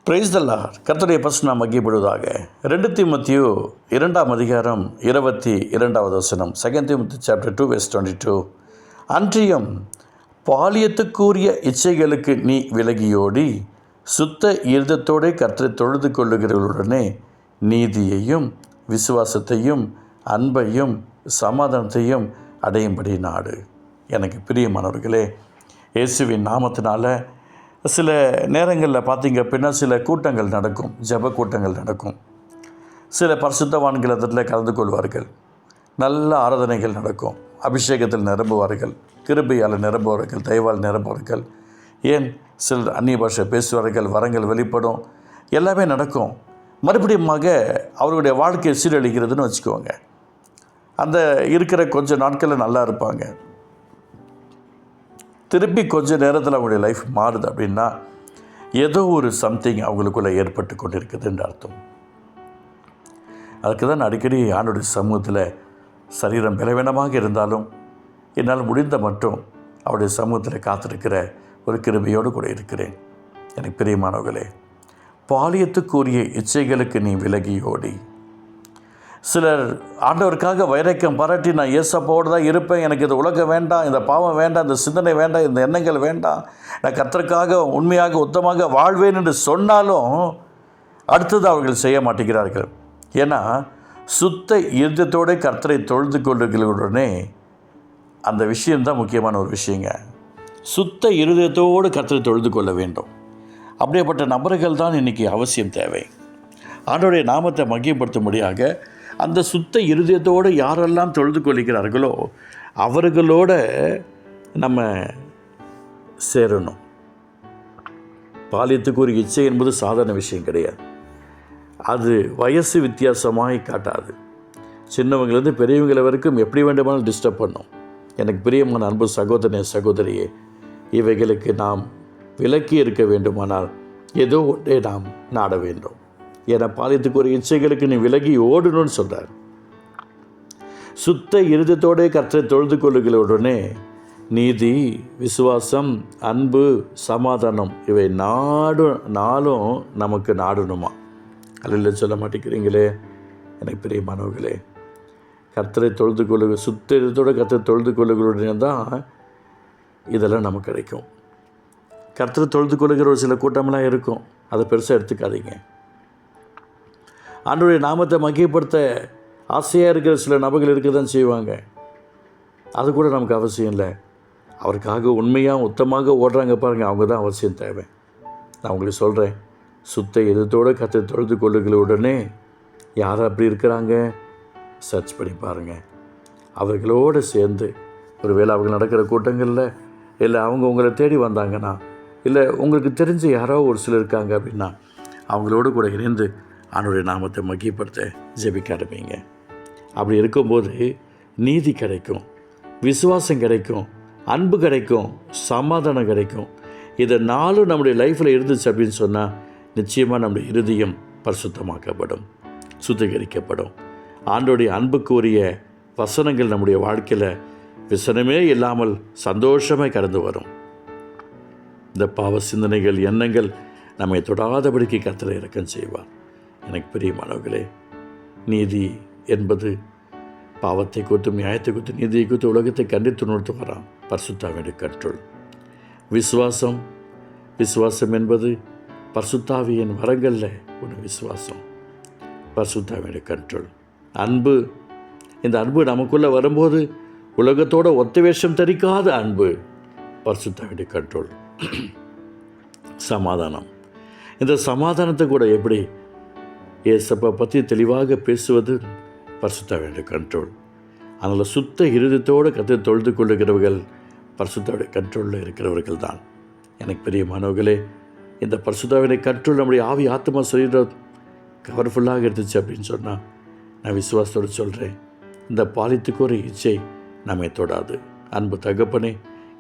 Praise the Lord. கர்த்தருடைய பரிசுத்தம் மகிமைப்படுவதாக. 2 தீமோத்தேயு 2ஆம் அதிகாரம் 22வது வசனம். 2 Timothy chapter 2 verse 22. அன்றியும் பாலியத்துக்குரிய இச்சைகளுக்கு நீ விலகியோடி சுத்த இருதத்தோடு கர்த்தரை தொழுது கொள்ளுகிறவர்களுடனே நீதியையும் விசுவாசத்தையும் அன்பையும் சமாதானத்தையும் அடையும்படி நாடு. எனக்கு பிரியமானவர்களே, இயேசுவின் நாமத்தினால சில நேரங்களில் பார்த்திங்க அப்படின்னா சில கூட்டங்கள் நடக்கும், ஜெப கூட்டங்கள் நடக்கும். சில பரிசுத்தவான்கள் அதில் கலந்து கொள்வார்கள். நல்ல ஆராதனைகள் நடக்கும். அபிஷேகத்தில் நிரம்புவார்கள், கிருபையால் நிரம்புவார்கள், தயவால் நிரம்புவார்கள். ஏன் சிலர் அந்நிய பாஷை பேசுவார்கள், வரங்கள் வெளிப்படும், எல்லாமே நடக்கும். மறுபடியுமாக அவர்களுடைய வாழ்க்கையை சீரழிக்கிறதுன்னு வச்சுக்கோங்க. அந்த இருக்கிற கொஞ்சம் நாட்களில் நல்லா இருப்பாங்க, திருப்பி கொஞ்சம் நேரத்தில் அவங்களுடைய லைஃப் மாறுது அப்படின்னா ஏதோ ஒரு சம்திங் அவங்களுக்குள்ளே ஏற்பட்டு கொண்டு இருக்குதுன்ற அர்த்தம். அதுக்கு தான் அடிக்கடி ஆண்டோடைய சமூகத்தில் சரீரம் பலவீனமாக இருந்தாலும் என்னால் முடிந்த மட்டும் அவருடைய சமூகத்தில் காத்திருக்கிற ஒரு கிருபையோடு கூட இருக்கிறேன். எனக்கு பிரியமானவர்களே, பாலியத்துக்குரிய இச்சைகளுக்கு நீ விலகியோடி. சிலர் ஆண்டவருக்காக வைராக்கியம் பாராட்டி நான் ஏசப்பாவோடு தான் இருப்பேன், எனக்கு இந்த உலகம் வேண்டாம், இந்த பாவம் வேண்டாம், இந்த சிந்தனை வேண்டாம், இந்த எண்ணங்கள் வேண்டாம், நான் கர்த்தருக்காக உண்மையாக உத்தமாக வாழ்வேன் என்று சொன்னாலும் அடுத்தது அவர்கள் செய்ய மாட்டேங்கிறார்கள். ஏன்னா சுத்த இருதயத்தோடு கர்த்தரை தொழுது கொள்ளுகளுடனே, அந்த விஷயம்தான் முக்கியமான ஒரு விஷயங்க. சுத்த இருதயத்தோடு கர்த்தரை தொழுது கொள்ள வேண்டும். அப்படிப்பட்ட நபர்கள் தான் இன்றைக்கி அவசியம் தேவை. ஆண்டவருடைய நாமத்தை மகிமைப்படுத்தும்படியாக அந்த சுத்த இருதயத்தோடு யாரெல்லாம் தொழுது கொள்கிறார்களோ அவர்களோட நம்ம சேரணும். பாலியத்துக்கு ஒரு இச்சை என்பது சாதாரண விஷயம் கிடையாது. அது வயசு வித்தியாசமாய் காட்டாது. சின்னவங்கலேருந்து பெரியவங்களை வரைக்கும் எப்படி வேண்டுமானாலும் டிஸ்டர்ப் பண்ணும். எனக்கு பிரியமான அன்பு சகோதரனே, சகோதரியே, இவைகளுக்கு நாம் விலக்கி இருக்க வேண்டுமானால் ஏதோ ஒன்றே நாம் நாட வேண்டும். ஏன்னா பாலியத்துக்கு ஒரு இச்சைகளுக்கு நீ விலகி ஓடணும்னு சொல்கிறார். சுத்த இருதயத்தோடே கர்த்தரை தொழுது கொள்ளுகளுடனே நீதி, விசுவாசம், அன்பு, சமாதானம் இவை நாளும் நமக்கு நாடணுமா? அல்ல சொல்ல மாட்டேங்கிறீங்களே. எனக்கு பிரியமானவர்களே, கர்த்தரை தொழுது கொள்ளுக, சுத்த இருதயத்தோடு கர்த்தரை தொழுது கொள்ளுகளுடனே தான் இதெல்லாம் நமக்கு கிடைக்கும். கர்த்தரை தொழுது கொள்ளுகிற ஒரு சில கூட்டமெல்லாம் இருக்கும், அதை பெருசாக எடுத்துக்காதீங்க. ஆண்டவருடைய நாமத்தை மகிமைப்படுத்த ஆசையாக இருக்கிற சில நபர்கள் இருக்க தான் செய்வாங்க. அது கூட நமக்கு அவசியம் இல்லை. அவருக்காக உண்மையாக உத்தமாக ஓடுறாங்க பாருங்கள், அவங்க தான் அவசியம் தேவை. நான் உங்களுக்கு சொல்கிறேன், சுத்த இதத்தோடு கர்த்தரை தொழுது கொள்ளுகளுடனே யார் அப்படி இருக்கிறாங்க சர்ச் பண்ணி பாருங்கள். அவர்களோடு சேர்ந்து ஒருவேளை அவங்க நடக்கிற கூட்டங்களில் இல்லை அவங்க உங்களை தேடி வந்தாங்கன்னா, இல்லை உங்களுக்கு தெரிஞ்ச யாரோ ஒரு சிலர் இருக்காங்க அப்படின்னா அவங்களோடு கூட இணைந்து ஆண்டவருடைய நாமத்தை மகிமைப்படுத்த ஜெபிக்க ஆரம்பிங்க. அப்படி இருக்கும்போது நீதி கிடைக்கும், விசுவாசம் கிடைக்கும், அன்பு கிடைக்கும், சமாதானம் கிடைக்கும். இதை நாளும் நம்முடைய லைஃப்பில் இருந்துச்சு அப்படின்னு சொன்னால் நிச்சயமாக நம்முடைய இருதயம் பரிசுத்தமாக்கப்படும், சுத்திகரிக்கப்படும். ஆண்டவருடைய அன்புக்குரிய வசனங்கள் நம்முடைய வாழ்க்கையில் விசனமே இல்லாமல் சந்தோஷமாக கடந்து வரும். இந்த பாவ சிந்தனைகள், எண்ணங்கள் நம்மை தொடாதபடிக்கு கர்த்தரை இரக்கம் செய்வார். எனக்கு பிரியமானவர்களே, நீதி என்பது பாவத்தை குறித்து, நியாயத்தை குறித்து, நீதியை குறித்து உலகத்தை கண்டித்து உணர்த்து வரான் பரிசுத்தாவியுடைய கண்ட்ரோல். விசுவாசம் என்பது பரிசுத்தாவியின் வரங்களில் ஒரு விசுவாசம், பரிசுத்தாவியுடைய கண்ட்ரோல். அன்பு, இந்த அன்பு நமக்குள்ளே வரும்போது உலகத்தோட ஒத்த வேஷம் தரிக்காத அன்பு, பரிசுத்தாவியுடைய கண்ட்ரோல். சமாதானம், இந்த சமாதானத்தை கூட எப்படி ஏசப்பா பற்றி தெளிவாக பேசுவது, பரிசுத்தாவியுடைய கண்ட்ரோல். அதனால் சுத்த இருதயத்தோடு கர்த்தரை தொழுது கொள்ளுகிறவர்கள் பரிசுத்தாவியுடைய கண்ட்ரோலில் இருக்கிறவர்கள் தான். எனக்கு பிரியமானவர்களே, இந்த பரிசுத்தாவியுடைய கண்ட்ரோல் நம்முடைய ஆவி, ஆத்மா, சரீரம் கவர்ஃபுல்லாக இருந்துச்சு அப்படின்னு சொன்னால் நான் விசுவாசத்தோடு சொல்கிறேன், இந்த பாலியத்துக்கு ஒரு இச்சை நம்மை தொடாது. அன்பு தகப்பனே,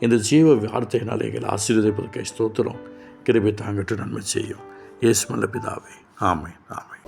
இந்த ஜீவ வார்த்தையினால் எங்களை ஆசீர்வதிப்பதற்கு ஸ்தோத்திரம். கிருபை தாங்கட்டும், நன்மை செய்யும். இயேசு நல்ல பிதாவே, ஆமென், ஆமென்.